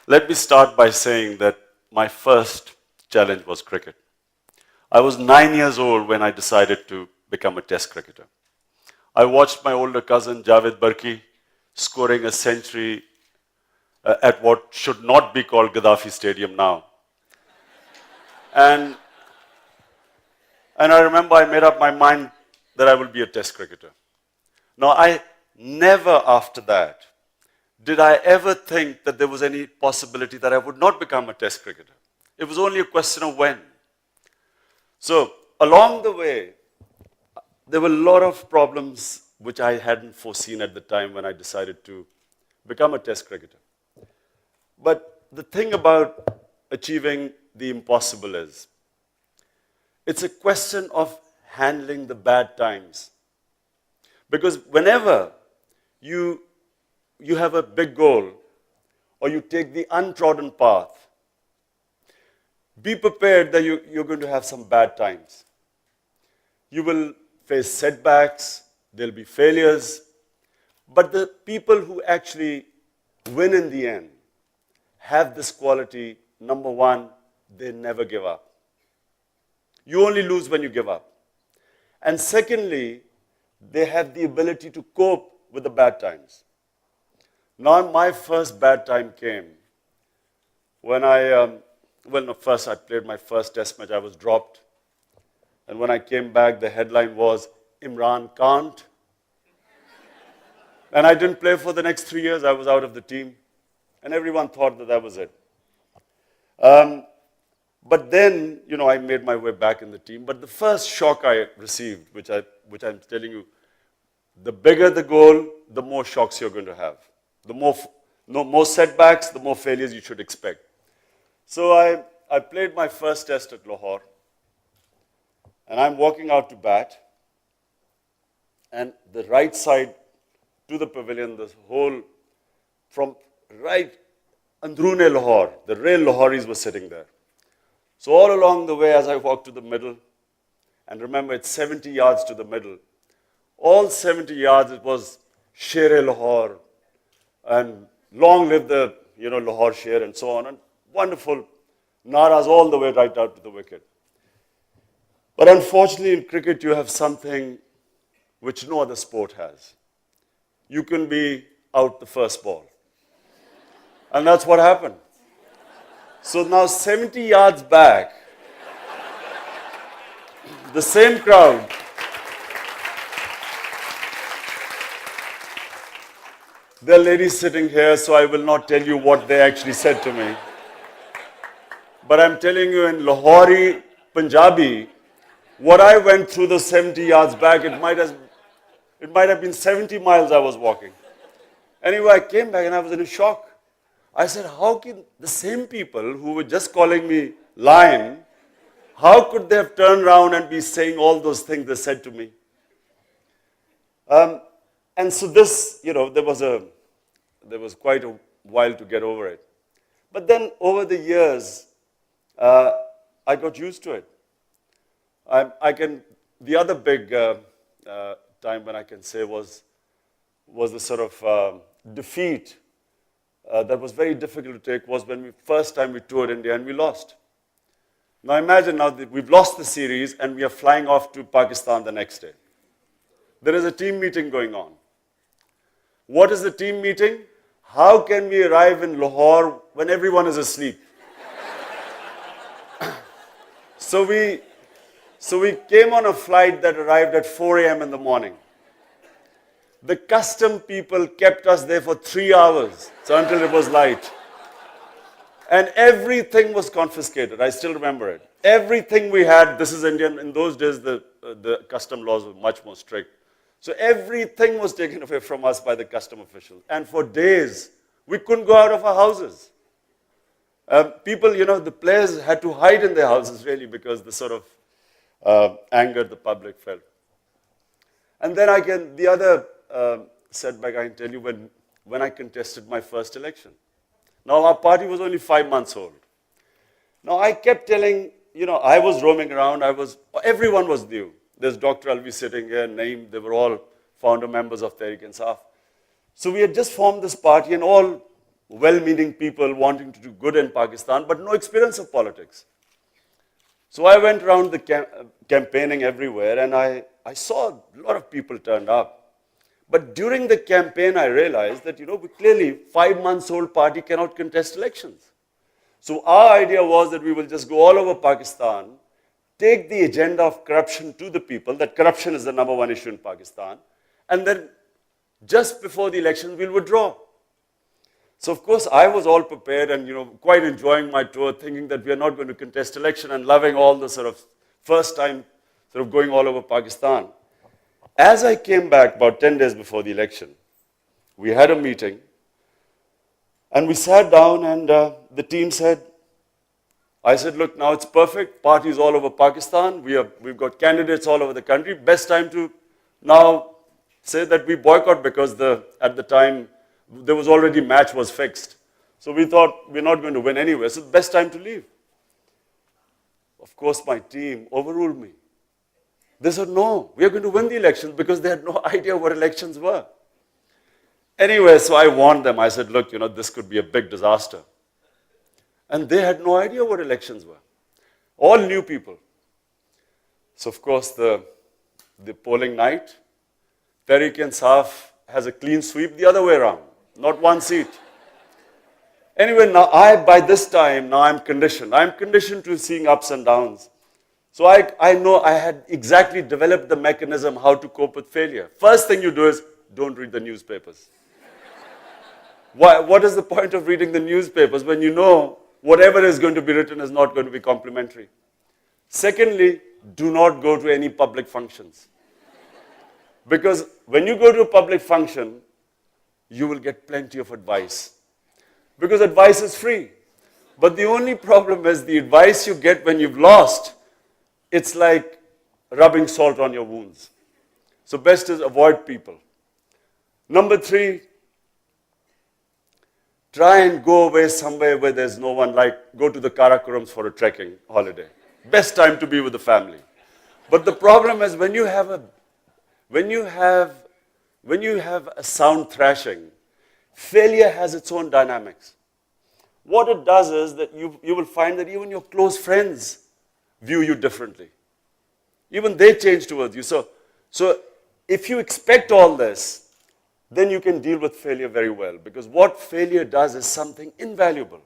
Let me start by saying that my first challenge was cricket. I was 9 years old when I decided to become a test cricketer. I watched my older cousin Javed Barki scoring a century at what should not be called Gaddafi Stadium now. And, and I remember I made up my mind that I will be a test cricketer. Now, I never after that did I ever think that there was any possibility that I would not become a test cricketer. It was only a question of when. So, along the way, there were a lot of problems which I hadn't foreseen at the time when I decided to become a test cricketer. But the thing about achieving the impossible is, it's a question of handling the bad times. Because whenever you have a big goal, or you take the untrodden path, be prepared that you're going to have some bad times. You will face setbacks, there'll be failures, but the people who actually win in the end have this quality. Number one, they never give up. You only lose when you give up. And secondly, they have the ability to cope with the bad times. Now, my first bad time came when first I played my first test match. I was dropped. And when I came back, the headline was, Imran can't. And I didn't play for the next 3 years. I was out of the team. And everyone thought that that was it. But then, I made my way back in the team. But the first shock I received, which I'm telling you, the bigger the goal, the more shocks you're going to have. The more setbacks, the more failures you should expect. So I played my first test at Lahore. And I'm walking out to bat. And the right side to the pavilion, the whole, from right Andrune Lahore, the real Lahoris were sitting there. So all along the way, as I walked to the middle, and remember it's 70 yards to the middle, all 70 yards it was Sher-e Lahore, and long live the Lahore Sher, and so on, and wonderful naras all the way right out to the wicket. But unfortunately in cricket you have something which no other sport has. You can be out the first ball. And that's what happened. So now 70 yards back, the same crowd, there are ladies sitting here, so I will not tell you what they actually said to me. But I'm telling you in Lahori, Punjabi, what I went through the 70 yards back, it might have been 70 miles I was walking. Anyway, I came back and I was in a shock. I said, how can the same people who were just calling me lion, how could they have turned around and be saying all those things they said to me? And so this, there was quite a while to get over it. But then over the years, I got used to it. The other big time when I can say was the sort of defeat that was very difficult to take was when first time we toured India and we lost. Now imagine now that we've lost the series and we are flying off to Pakistan the next day. There is a team meeting going on. What is the team meeting? How can we arrive in Lahore when everyone is asleep? So we came on a flight that arrived at 4 a.m. in the morning. The custom people kept us there for 3 hours, so until it was light. And everything was confiscated. I still remember it. Everything we had, this is Indian. In those days, the custom laws were much more strict. So everything was taken away from us by the custom officials. And for days, we couldn't go out of our houses. People, the players had to hide in their houses, really, because the sort of anger the public felt. And then the other setback I can tell you when I contested my first election. Now our party was only 5 months old. Now I kept telling, I was roaming around, everyone was new. There's Dr. Alvi sitting here, Naeem, they were all founder members of Tehreek-e-Insaf. So we had just formed this party and all well-meaning people wanting to do good in Pakistan, but no experience of politics. So I went around the campaigning everywhere, and I saw a lot of people turned up. But during the campaign, I realized that, clearly 5-month-old party cannot contest elections. So our idea was that we will just go all over Pakistan, take the agenda of corruption to the people, that corruption is the number one issue in Pakistan, and then just before the election, we'll withdraw. So of course, I was all prepared and, quite enjoying my tour, thinking that we are not going to contest election and loving all the sort of first time sort of going all over Pakistan. As I came back about 10 days before the election, we had a meeting, and we sat down, and the team said, I said, look, now it's perfect, parties all over Pakistan, we've got candidates all over the country, best time to now say that we boycott, because at the time, there was already match was fixed. So we thought we're not going to win anyway, so best time to leave. Of course, my team overruled me. They said, no, we are going to win the elections, because they had no idea what elections were. Anyway, so I warned them. I said, look, this could be a big disaster. And they had no idea what elections were. All new people. So, of course, the polling night, Tehreek-e-Insaf has a clean sweep the other way around, not one seat. Anyway, now by this time, now I'm conditioned. I'm conditioned to seeing ups and downs. So I know I had exactly developed the mechanism how to cope with failure. First thing you do is, don't read the newspapers. What is the point of reading the newspapers when you know whatever is going to be written is not going to be complimentary? Secondly, do not go to any public functions. Because when you go to a public function, you will get plenty of advice. Because advice is free. But the only problem is the advice you get when you've lost, it's like rubbing salt on your wounds. So best is avoid people. Number 3, try and go away somewhere where there's no one, like go to the Karakorums for a trekking holiday. Best time to be with the family. But the problem is when you have a sound thrashing, failure has its own dynamics. What it does is that you will find that even your close friends view you differently. Even they change towards you. So if you expect all this, then you can deal with failure very well. Because what failure does is something invaluable.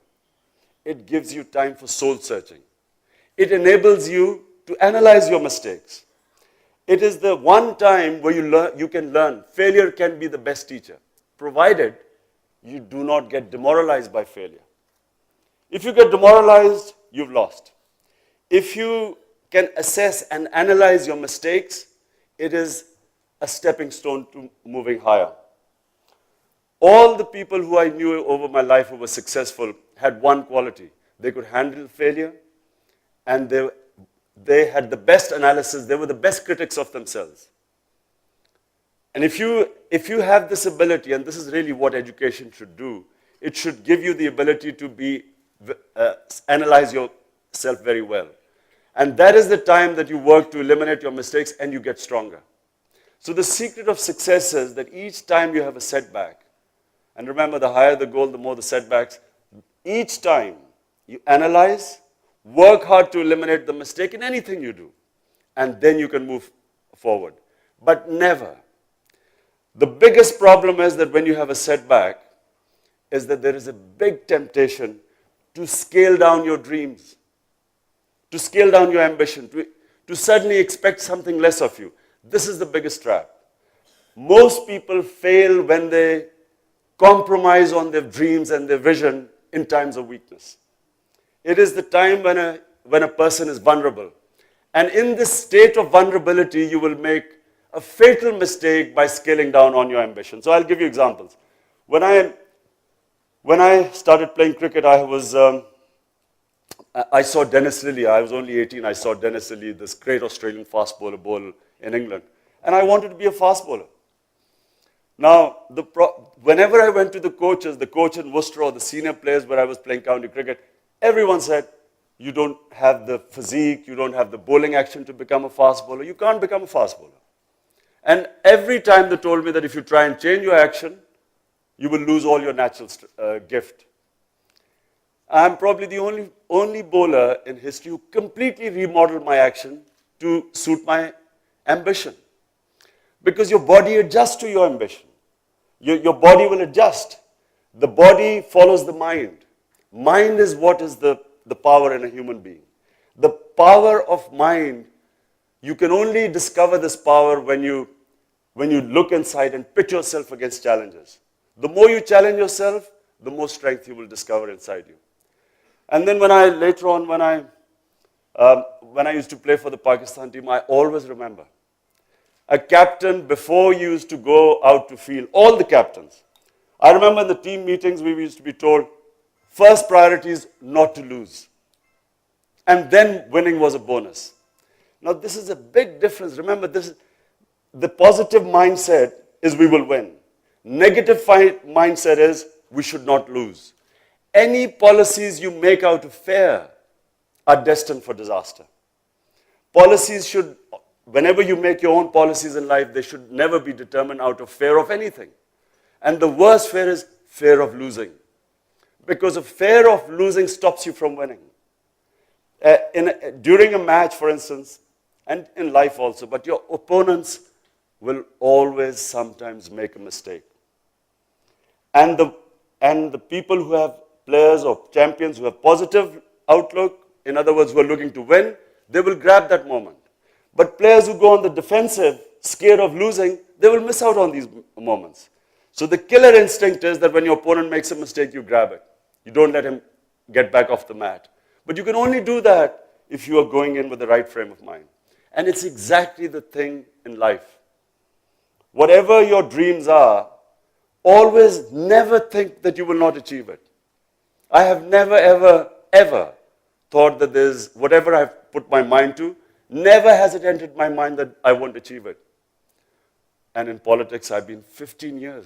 It gives you time for soul searching. It enables you to analyze your mistakes. It is the one time where you can learn. Failure can be the best teacher, provided you do not get demoralized by failure. If you get demoralized, you've lost. If you can assess and analyze your mistakes, it is a stepping stone to moving higher. All the people who I knew over my life who were successful had one quality. They could handle failure, and they had the best analysis. They were the best critics of themselves. And if you have this ability, and this is really what education should do, it should give you the ability to analyze yourself very well. And that is the time that you work to eliminate your mistakes and you get stronger. So the secret of success is that each time you have a setback, and remember, the higher the goal, the more the setbacks, each time you analyze, work hard to eliminate the mistake in anything you do, and then you can move forward. But never. The biggest problem is that when you have a setback, is that there is a big temptation to scale down your dreams, to scale down your ambition, to suddenly expect something less of you. This is the biggest trap. Most people fail when they compromise on their dreams and their vision in times of weakness. It is the time when a person is vulnerable. And in this state of vulnerability, you will make a fatal mistake by scaling down on your ambition. So I'll give you examples. When I started playing cricket, I saw Dennis Lillee. I was only 18. I saw Dennis Lillee, this great Australian fast bowler, bowl in England. And I wanted to be a fast bowler. Now, whenever I went to the coach in Worcester or the senior players where I was playing county cricket, everyone said, you don't have the physique, you don't have the bowling action to become a fast bowler. You can't become a fast bowler. And every time they told me that if you try and change your action, you will lose all your natural gift. I'm probably the only bowler in history who completely remodeled my action to suit my ambition. Because your body adjusts to your ambition. Your body will adjust. The body follows the mind. Mind is what is the power in a human being. The power of mind, you can only discover this power when you look inside and pit yourself against challenges. The more you challenge yourself, the more strength you will discover inside you. And then later on, when I used to play for the Pakistan team, I always remember a captain before used to go out to field, all the captains. I remember in the team meetings, we used to be told, first priority is not to lose. And then winning was a bonus. Now, this is a big difference. Remember, the positive mindset is we will win. Negative mindset is we should not lose. Any policies you make out of fear are destined for disaster. Policies should, whenever you make your own policies in life, they should never be determined out of fear of anything. And the worst fear is fear of losing. Because a fear of losing stops you from winning. During a match, for instance, and in life also, but your opponents will always sometimes make a mistake. And the people who have players or champions who have positive outlook, in other words, who are looking to win, they will grab that moment. But players who go on the defensive, scared of losing, they will miss out on these moments. So the killer instinct is that when your opponent makes a mistake, you grab it. You don't let him get back off the mat. But you can only do that if you are going in with the right frame of mind. And it's exactly the thing in life. Whatever your dreams are, always never think that you will not achieve it. I have never, ever, ever thought that there's whatever I've put my mind to, never has it entered my mind that I won't achieve it. And in politics, I've been 15 years.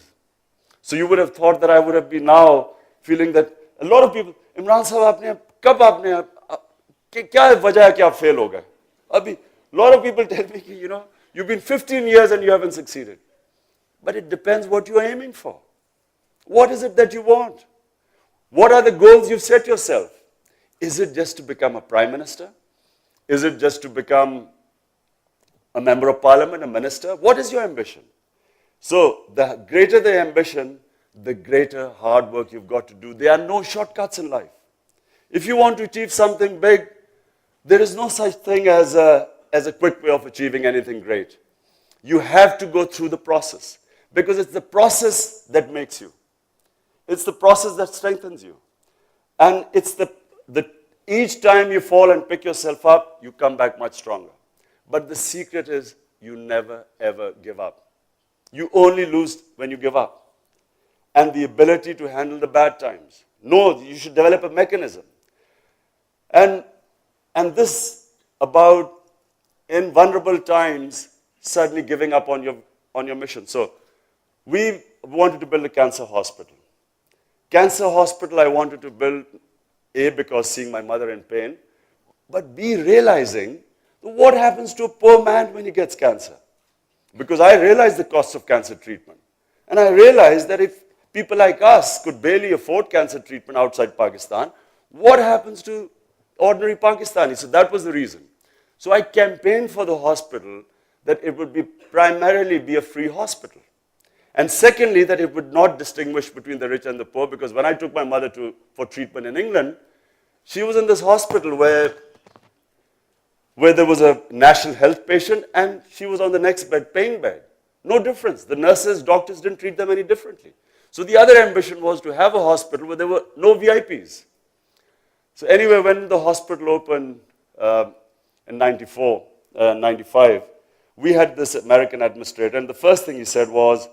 So you would have thought that I would have been now feeling that a lot of people, Imran sahab, kab aapne, kya wajah hai ki aap fail ho gaye? Abhi, a lot of people tell me, you've been 15 years and you haven't succeeded. But it depends what you're aiming for. What is it that you want? What are the goals you've set yourself? Is it just to become a prime minister? Is it just to become a member of parliament, a minister? What is your ambition? So the greater the ambition, the greater hard work you've got to do. There are no shortcuts in life. If you want to achieve something big, there is no such thing as a quick way of achieving anything great. You have to go through the process. Because it's the process that makes you. It's the process that strengthens you. And it's each time you fall and pick yourself up, you come back much stronger. But the secret is you never, ever give up. You only lose when you give up. And the ability to handle the bad times. No, you should develop a mechanism. And this about in vulnerable times, suddenly giving up on your mission. So we wanted to build a cancer hospital. Cancer hospital I wanted to build, A, because seeing my mother in pain, but B, realizing what happens to a poor man when he gets cancer. Because I realized the cost of cancer treatment. And I realized that if people like us could barely afford cancer treatment outside Pakistan, what happens to ordinary Pakistanis? So that was the reason. So I campaigned for the hospital that it would be primarily be a free hospital. And secondly, that it would not distinguish between the rich and the poor, because when I took my mother for treatment in England, she was in this hospital where there was a national health patient and she was on the next bed, pain bed. No difference. The nurses, doctors didn't treat them any differently. So the other ambition was to have a hospital where there were no VIPs. So anyway, when the hospital opened in 95, we had this American administrator, and the first thing he said was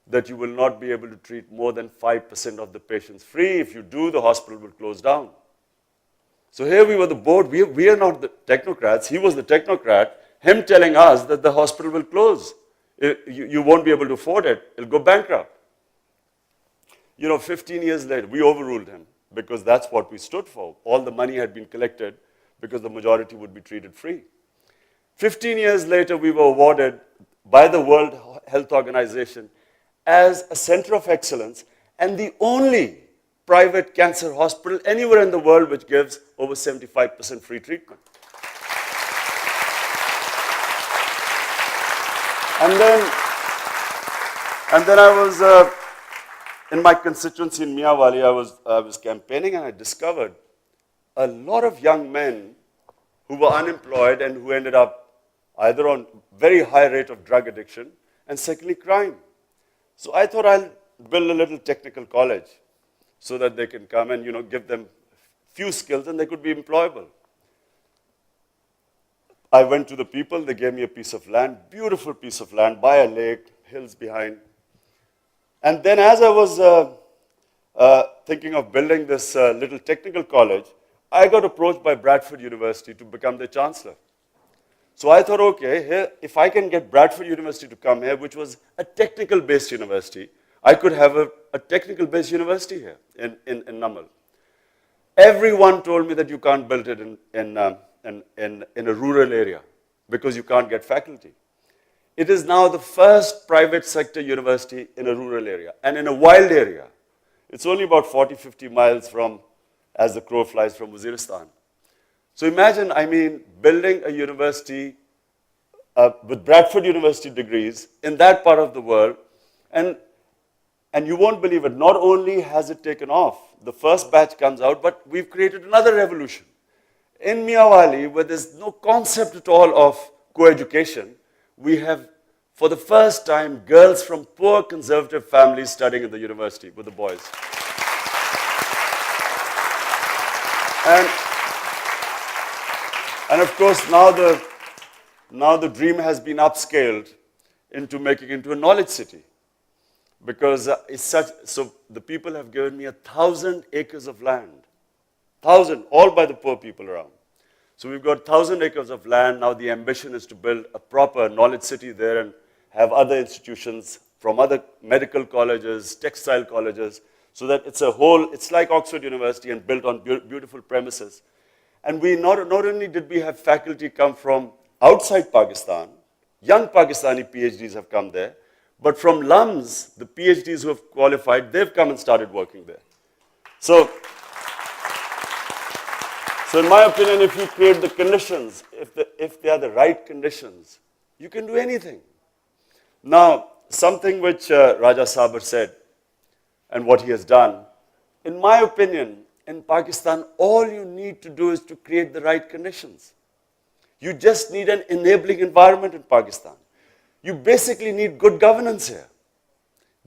that you will not be able to treat more than 5% of the patients free. If you do, the hospital will close down. So here we were the board. We are not the technocrats. He was the technocrat. Him telling us that the hospital will close. You won't be able to afford it. It'll go bankrupt. 15 years later, we overruled him because that's what we stood for. All the money had been collected because the majority would be treated free. 15 years later, we were awarded by the World Health Organization as a center of excellence, and the only private cancer hospital anywhere in the world which gives over 75% free treatment. And then I was, in my constituency in Miawali, I was campaigning, and I discovered a lot of young men who were unemployed and who ended up either on very high rate of drug addiction and secondly crime. So I thought I'll build a little technical college so that they can come and give them few skills and they could be employable. I went to the people, they gave me a piece of land, beautiful piece of land by a lake, hills behind. And then as I was thinking of building this little technical college, I got approached by Bradford University to become the chancellor. So I thought, okay, here, if I can get Bradford University to come here, which was a technical-based university, I could have a technical-based university here in Namal. Everyone told me that you can't build it in a rural area because you can't get faculty. It is now the first private sector university in a rural area and in a wild area. It's only about 40, 50 miles from, as the crow flies, from Waziristan. So imagine, building a university with Bradford University degrees in that part of the world, and you won't believe it, not only has it taken off, the first batch comes out, but we've created another revolution. In Miawali, where there's no concept at all of co-education, we have, for the first time, girls from poor conservative families studying in the university with the boys. And of course, now the dream has been upscaled into making it into a knowledge city. Because so the people have given me 1,000 acres of land. 1,000, all by the poor people around. So we've got 1,000 acres of land. Now the ambition is to build a proper knowledge city there and have other institutions from other medical colleges, textile colleges, so that it's like Oxford University and built on beautiful premises. And we not only did we have faculty come from outside Pakistan, young Pakistani PhDs have come there, but from LUMS, the PhDs who have qualified, they've come and started working there. So in my opinion, if you create the conditions, if they are the right conditions, you can do anything. Now, something which Raja Sabar said and what he has done, in my opinion, in Pakistan, all you need to do is to create the right conditions. You just need an enabling environment in Pakistan. You basically need good governance here.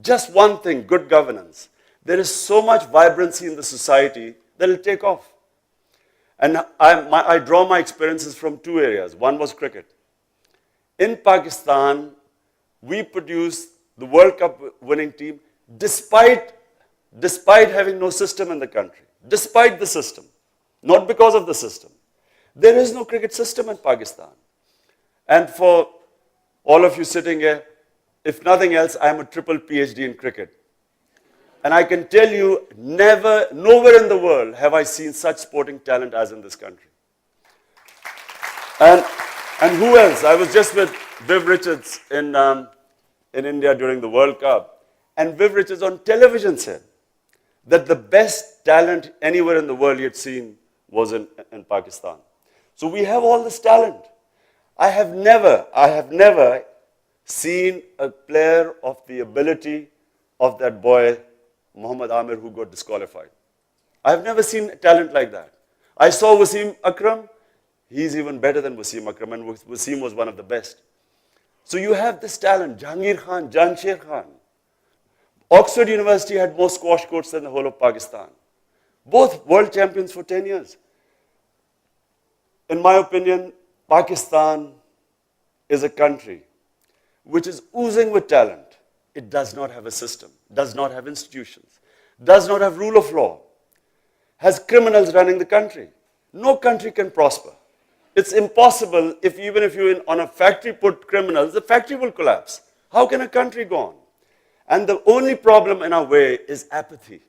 Just one thing, good governance. There is so much vibrancy in the society that will take off. And I draw my experiences from two areas. One was cricket. In Pakistan, we produced the World Cup winning team despite having no system in the country. Despite the system, not because of the system. There is no cricket system in Pakistan. And for all of you sitting here, if nothing else, I'm a triple PhD in cricket. And I can tell you, nowhere in the world have I seen such sporting talent as in this country. And who else? I was just with Viv Richards in India during the World Cup. And Viv Richards on television said that the best talent anywhere in the world he had seen was in Pakistan. So we have all this talent. I have never seen a player of the ability of that boy, Muhammad Amir, who got disqualified. I have never seen talent like that. I saw Wasim Akram. He's even better than Wasim Akram, and Wasim was one of the best. So you have this talent, Jahangir Khan, Jansher Khan. Oxford University had more squash courts than the whole of Pakistan. Both world champions for 10 years. In my opinion, Pakistan is a country which is oozing with talent. It does not have a system, does not have institutions, does not have rule of law, has criminals running the country. No country can prosper. It's impossible even if you on a factory put criminals, the factory will collapse. How can a country go on? And the only problem in our way is apathy.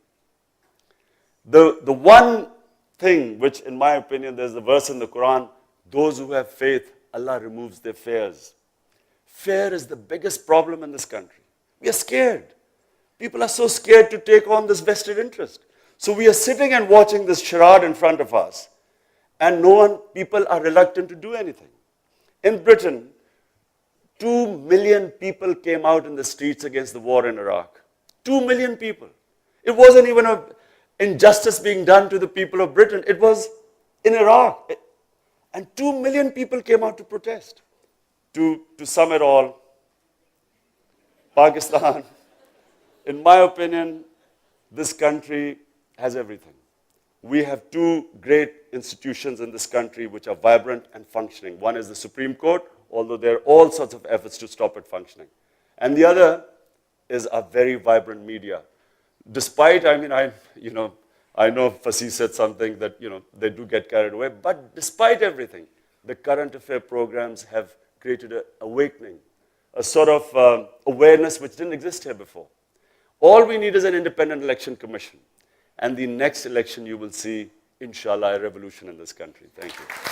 The one thing which, in my opinion, there's a verse in the Quran, those who have faith, Allah removes their fears. Fear is the biggest problem in this country. We are scared. People are so scared to take on this vested interest. So we are sitting and watching this charade in front of us, and people are reluctant to do anything. In Britain, 2 million people came out in the streets against the war in Iraq. 2 million people. It wasn't even an injustice being done to the people of Britain. It was in Iraq. And 2 million people came out to protest. To sum it all, Pakistan, in my opinion, this country has everything. We have two great institutions in this country which are vibrant and functioning. One is the Supreme Court, although there are all sorts of efforts to stop it functioning. And the other is a very vibrant media. Despite, I know Fasih said something that, they do get carried away, but despite everything, the current affair programs have created an awakening, a sort of awareness which didn't exist here before. All we need is an independent election commission. And the next election you will see, inshallah, a revolution in this country. Thank you.